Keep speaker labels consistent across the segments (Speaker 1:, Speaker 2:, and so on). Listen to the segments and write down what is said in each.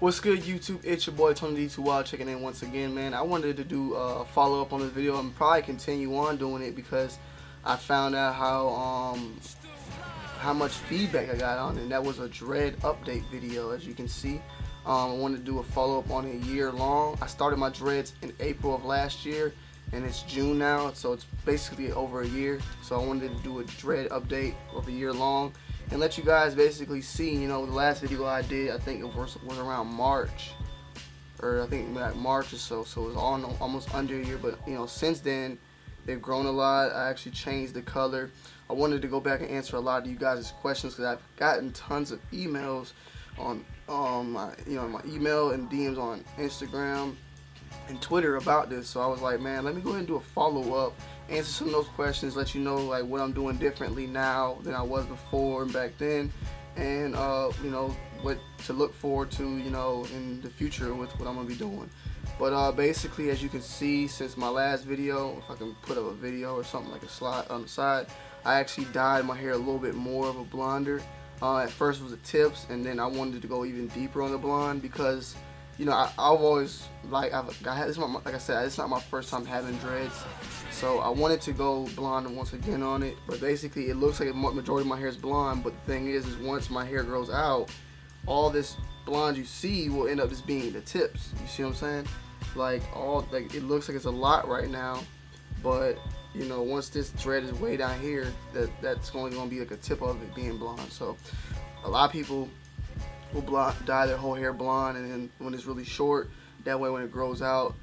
Speaker 1: What's good, YouTube? It's your boy Tony D2 Wild checking in once again, man. I wanted to do a follow up on this video and probably continue on doing it because I found out how much feedback I got on it. And that was a Dread update video, as you can see. I wanted to do a follow up on it a year long. I started my Dreads in April of last year, and it's June now, so it's basically over a year. So I wanted to do a Dread update of a year long and let you guys basically see, you know, the last video I did, I think it was around March, or I think like March or so, so it was almost under a year. But you know, since then they've grown a lot. I actually changed the color. I wanted to go back and answer a lot of you guys' questions because I've gotten tons of emails on my email and DMs on Instagram and Twitter about this. So I was like, man, let me go ahead and do a follow-up, answer some of those questions, let you know like what I'm doing differently now than I was before and back then, and you know, what to look forward to, you know, in the future with what I'm gonna be doing. But basically, as you can see, since my last video, if I can put up a video or something like a slide on the side, I actually dyed my hair a little bit more of a blonder. At first it was the tips, and then I wanted to go even deeper on the blonde because, you know, I've always like I said, it's not my first time having dreads, so I wanted to go blonde once again on it. But basically, it looks like the majority of my hair is blonde. But the thing is once my hair grows out, all this blonde you see will end up just being the tips. You see what I'm saying? Like it looks like it's a lot right now, but you know, once this dread is way down here, that's only gonna be like a tip of it being blonde. So a lot of people will dye their whole hair blonde, and then when it's really short, that way when it grows out,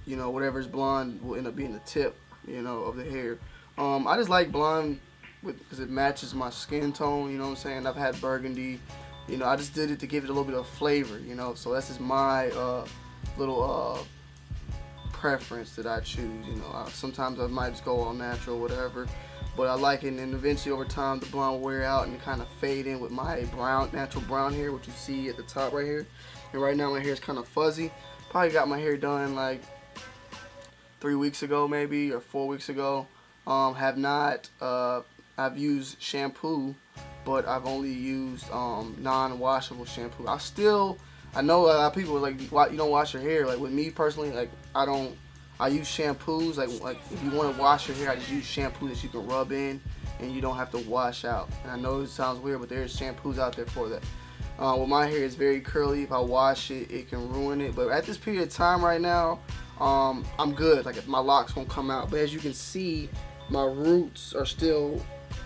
Speaker 1: you know, whatever's blonde will end up being the tip, you know, of the hair. I just like blonde because it matches my skin tone, you know what I'm saying? I've had burgundy, you know, I just did it to give it a little bit of flavor, you know, so that's just my little preference that I choose. You know, sometimes I might just go all natural, whatever, but I like it. And then eventually over time the blonde will wear out and kind of fade in with my natural brown hair, which you see at the top right here. And right now my hair is kind of fuzzy. Probably got my hair done like 3 weeks ago, maybe, or 4 weeks ago. I've used shampoo, but I've only used non-washable shampoo. I know a lot of people are like, you don't wash your hair. Like with me personally, like I use shampoos. Like if you want to wash your hair, I just use shampoo that you can rub in and you don't have to wash out. And I know it sounds weird, but there's shampoos out there for that. Well, my hair is very curly. If I wash it, it can ruin it. But at this period of time right now, I'm good. Like my locks won't come out. But as you can see, my roots are still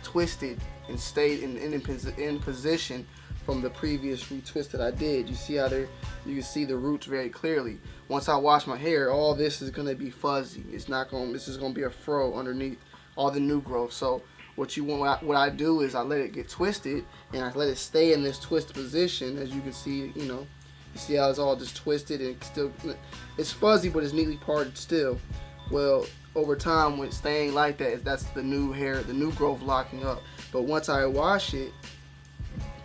Speaker 1: twisted and stayed in position from the previous retwist that I did. You see how you can see the roots very clearly. Once I wash my hair, all this is gonna be fuzzy. This is gonna be a fro underneath all the new growth. So what I do is I let it get twisted and I let it stay in this twisted position. As you can see, you know, you see how it's all just twisted and it's fuzzy, but it's neatly parted still. Well, over time, when it's staying like that, that's the new hair, the new growth locking up. But once I wash it,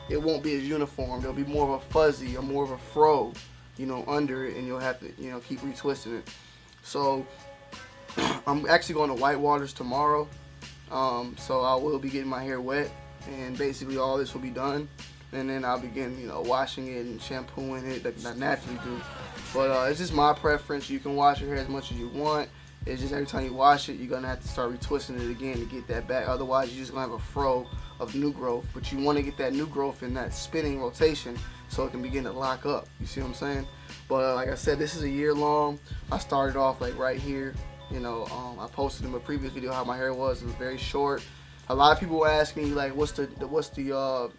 Speaker 1: it won't be as uniform. There'll be more of a fuzzy or more of a fro, you know, under it, and you'll have to, you know, keep retwisting it. So I'm actually going to white waters tomorrow, so I will be getting my hair wet, and basically all this will be done, and then I'll begin, you know, washing it and shampooing it like I naturally do. But it's just my preference. You can wash your hair as much as you want. It's just every time you wash it, you're gonna have to start retwisting it again to get that back. Otherwise, you're just gonna have a fro of new growth. But you want to get that new growth in that spinning rotation so it can begin to lock up. You see what I'm saying? But like I said, this is a year long. I started off like right here. You know, I posted in my previous video how my hair was. It was very short. A lot of people ask me like, what's the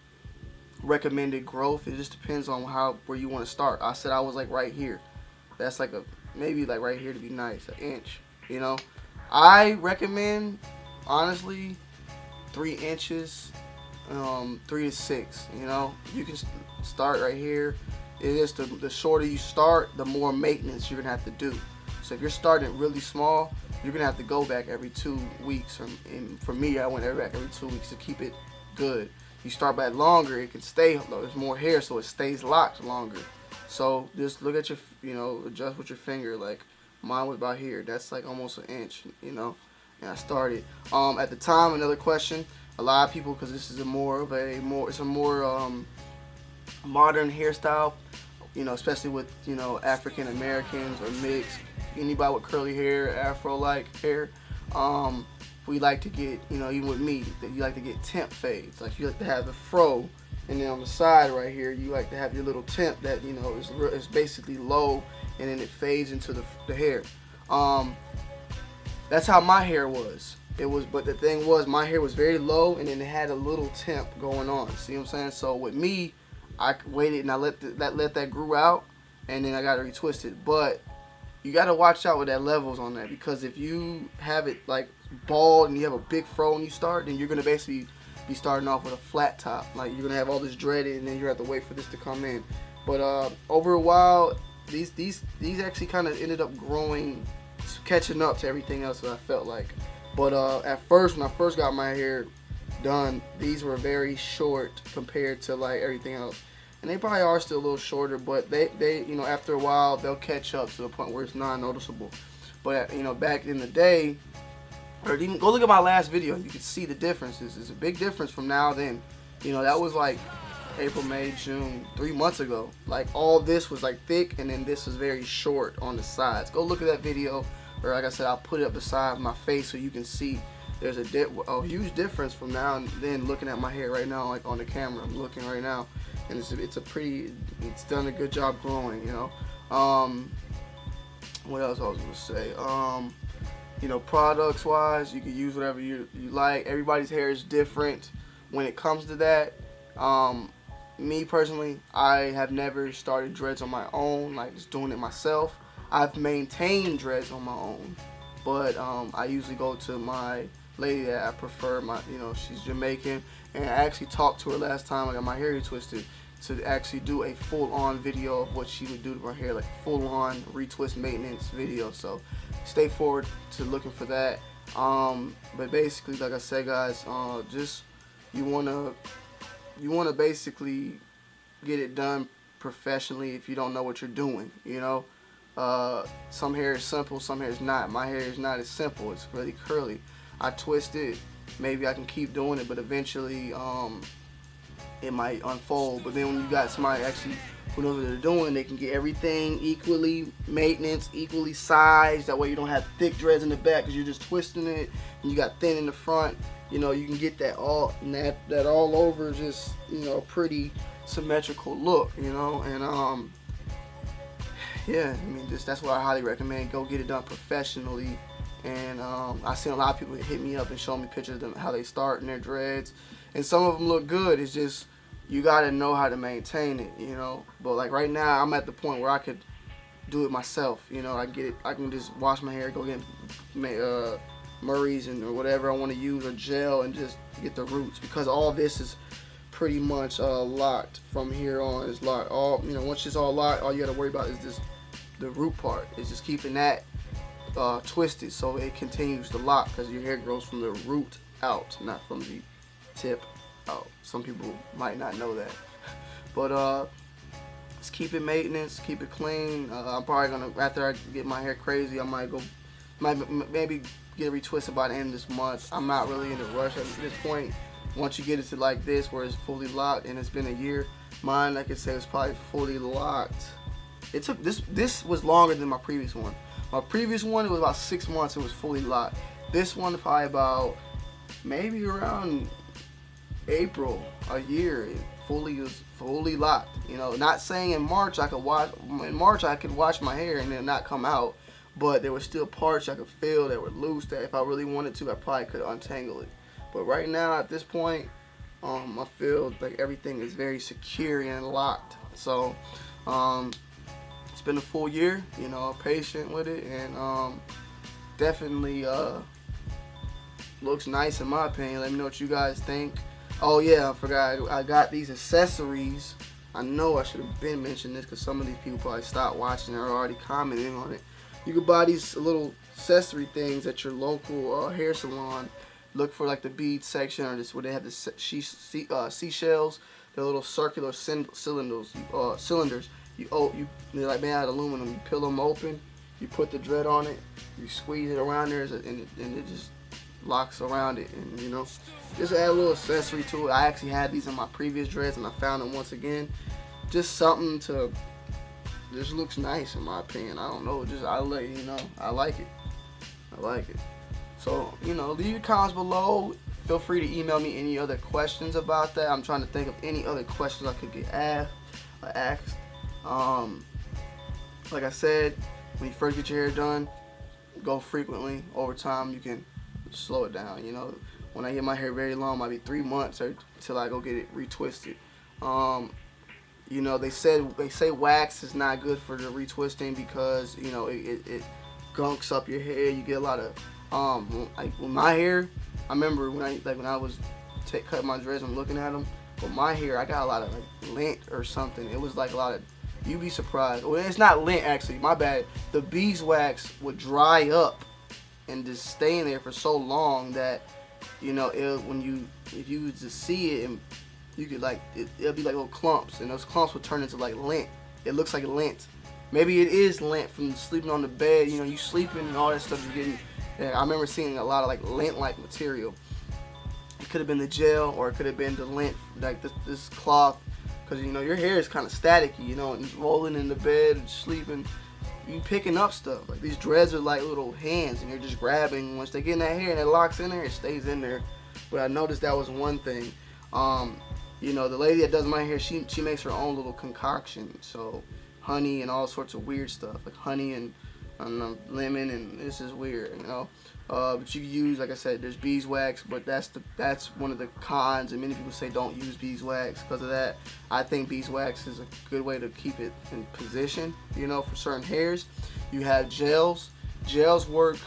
Speaker 1: recommended growth? It just depends on where you want to start. I said I was like right here. That's like maybe like right here to be nice, 1 inch. You know, I recommend honestly 3 inches, 3 to 6. You know, you can start right here. It is the shorter you start, the more maintenance you're gonna have to do. So if you're starting really small, you're gonna have to go back every 2 weeks. And for me, I went back every 2 weeks to keep it good. You start back longer, it can stay. There's more hair, so it stays locked longer. So just look at your, you know, adjust with your finger. Like mine was about here. That's like almost 1 inch, you know. And I started. At the time, another question. A lot of people, because this is it's a more modern hairstyle. you know, especially with, you know, African Americans or mixed, anybody with curly hair, afro-like hair, we like to get, you know, even with me, that you like to get temp fades. Like you like to have the fro, and then on the side right here, you like to have your little temp that, you know, is basically low, and then it fades into the hair. That's how my hair was. But the thing was, my hair was very low, and then it had a little temp going on. See what I'm saying? So with me, I waited and I let that grew out, and then I got it retwisted. But you got to watch out with that levels on that, because if you have it like bald and you have a big fro when you start, then you're gonna basically be starting off with a flat top. Like you're gonna have all this dreaded, and then you have to wait for this to come in. But over a while, these actually kind of ended up growing, catching up to everything else that I felt like. But at first, when I first got my hair done, these were very short compared to like everything else. And they probably are still a little shorter, but they you know, after a while, they'll catch up to the point where it's non-noticeable. But you know, back in the day, or even go look at my last video, you can see the differences. It's a big difference from now then. You know, that was like April, May, June, 3 months ago. Like all this was like thick, and then this was very short on the sides. Go look at that video, or like I said, I'll put it up beside my face so you can see there's a huge difference from now and then. Looking at my hair right now, like on the camera, I'm looking right now, and it's done a good job growing, you know. What else I was gonna say? You know, products wise, you can use whatever you like. Everybody's hair is different when it comes to that. Me personally, I have never started dreads on my own, like just doing it myself. I've maintained dreads on my own, but I usually go to my lady that I prefer. You know, she's Jamaican, and I actually talked to her last time I got my hair retwisted to actually do a full-on video of what she would do to my hair, like full-on retwist maintenance video. So stay forward to looking for that. But basically, like I said, guys, just you wanna basically get it done professionally if you don't know what you're doing, you know. Some hair is simple, some hair is not. My hair is not as simple. It's really curly. I twist it. Maybe I can keep doing it, but eventually it might unfold. But then when you got somebody actually who knows what they're doing, they can get everything equally maintenance, equally sized. That way you don't have thick dreads in the back because you're just twisting it, and you got thin in the front. You know, you can get that all over, just, you know, pretty symmetrical look, you know. And yeah, I mean, that's what I highly recommend. Go get it done professionally. And I've seen a lot of people hit me up and show me pictures of them, how they start in their dreads, and some of them look good. It's just you gotta know how to maintain it, you know. But like right now, I'm at the point where I could do it myself. You know, I can just wash my hair, go get Murray's or whatever I want to use, or gel, and just get the roots, because all this is pretty much locked from here on. It's locked. You know, once it's all locked, all you gotta worry about is this, the root part. It's just keeping that twisted so it continues to lock, because your hair grows from the root out, not from the tip out. Some people might not know that. But just keep it maintenance, keep it clean. I'm probably gonna, after I get my hair crazy, I might maybe get it retwisted by the end of this month. I'm not really in a rush at this point. Once you get it to like this, where it's fully locked, and it's been a year, mine, like I said, was probably fully locked. It took this was longer than my previous one. My previous one, it was about 6 months. It was fully locked. This one, probably about maybe around April, a year. It was fully locked. You know, not saying in March I could wash my hair and it not come out, but there were still parts I could feel that were loose that if I really wanted to, I probably could untangle it. But right now, at this point, I feel like everything is very secure and locked. So it's been a full year, you know, patient with it, and definitely looks nice in my opinion. Let me know what you guys think. Oh yeah, I forgot, I got these accessories. I know I should have been mentioning this, because some of these people probably stopped watching or already commenting on it. You can buy these little accessory things at your local hair salon. Look for like the bead section, or this where they have the seashells. They're little circular cylinders. They're like made out of aluminum. You peel them open, you put the dread on it, you squeeze it around there, and it just locks around it. And you know, just add a little accessory to it. I actually had these in my previous dreads, and I found them once again. Just something to just looks nice in my opinion. I don't know, just I like, you know, I like it. I like it. So, you know, leave your comments below. Feel free to email me any other questions about that. I'm trying to think of any other questions I could get asked. Like I said, when you first get your hair done, go frequently. Over time, you can slow it down. You know, when I get my hair very long, it might be 3 months or till I go get it retwisted. You know, they say wax is not good for the retwisting because, you know, it gunks up your hair. You get a lot of like with my hair. I remember when I was cutting my dreads, I'm looking at them. With my hair, I got a lot of like lint or something. It was like a lot of. You'd be surprised. Well, it's not lint actually. My bad. The beeswax would dry up and just stay in there for so long that, you know, if you was to see it, and you could like it'll be like little clumps, and those clumps would turn into like lint. It looks like lint. Maybe it is lint from sleeping on the bed. You know, you sleeping and all that stuff. You're getting. And I remember seeing a lot of like lint-like material. It could have been the gel, or it could have been the lint, like this cloth. Because, you know, your hair is kind of staticky, you know, and it's rolling in the bed and sleeping. You picking up stuff. Like, these dreads are like little hands, and you're just grabbing. Once they get in that hair and it locks in there, it stays in there. But I noticed that was one thing. You know, the lady that does my hair, she makes her own little concoction. So, honey and all sorts of weird stuff. Like honey and lemon, and this is weird, you know. But you can use, like I said, there's beeswax, but that's one of the cons, and many people say don't use beeswax because of that. I think beeswax is a good way to keep it in position, you know, for certain hairs. You have gels. Gels work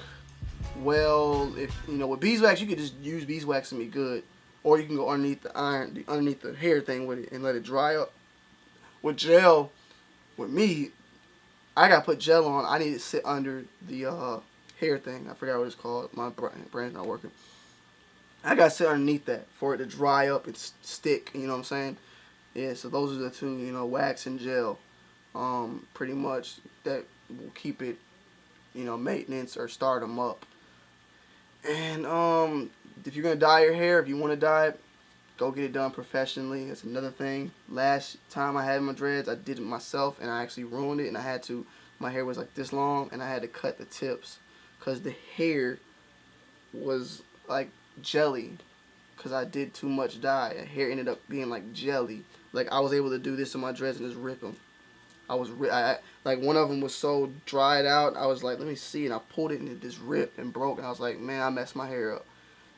Speaker 1: well if, you know, with beeswax you could just use beeswax and be good, or you can go underneath the hair thing with it and let it dry up. With gel, with me, I gotta put gel on. I need to sit under the hair thing. I forgot what it's called. My brain's not working. I gotta sit underneath that for it to dry up and stick. You know what I'm saying? Yeah. So those are the two. You know, wax and gel. Pretty much that will keep it, you know, maintenance or start them up. And if you're gonna dye your hair, if you want to dye it, go get it done professionally. That's another thing. Last time I had my dreads, I did it myself, and I actually ruined it. And I had to. My hair was like this long, and I had to cut the tips because the hair was like jelly because I did too much dye. The hair ended up being like jelly. Like I was able to do this to my dreads and just rip them. Like one of them was so dried out. I was like, let me see, and I pulled it and it just ripped and broke. And I was like, man, I messed my hair up.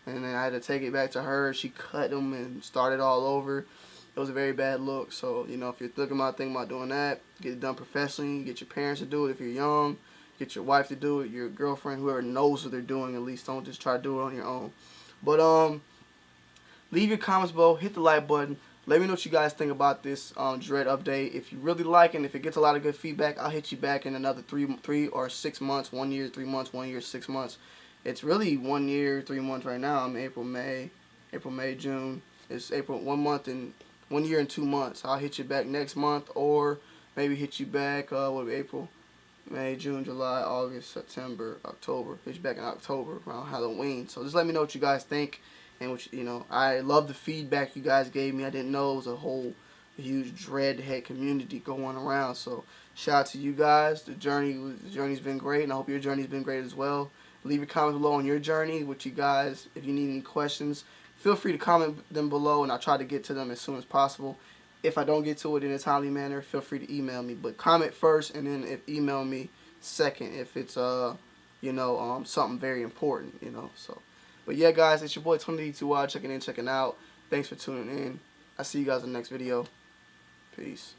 Speaker 1: And then I had to take it back to her. She cut them and started all over. It was a very bad look. So, you know, if you're thinking about doing that, get it done professionally. Get your parents to do it if you're young. Get your wife to do it. Your girlfriend, whoever knows what they're doing, at least. Don't just try to do it on your own. But leave your comments below. Hit the like button. Let me know what you guys think about this dread update. If you really like it and if it gets a lot of good feedback, I'll hit you back in another 3 or 6 months. 1 year, 3 months. 1 year, 6 months. It's really 1 year, 3 months right now. I'm April, May, June. It's April, 1 month and 1 year and 2 months. I'll hit you back next month, or maybe hit you back, April, May, June, July, August, September, October. Hit you back in October around Halloween. So just let me know what you guys think. And what you know, I love the feedback you guys gave me. I didn't know it was a whole huge dreadhead community going around. So shout out to you guys. The journey's been great, and I hope your journey's been great as well. Leave your comments below on your journey. What you guys, if you need any questions, feel free to comment them below, and I'll try to get to them as soon as possible. If I don't get to it in a timely manner, feel free to email me. But comment first, and then email me second if it's something very important, you know. So, but yeah, guys, it's your boy Tony checking in, checking out. Thanks for tuning in. I'll see you guys in the next video. Peace.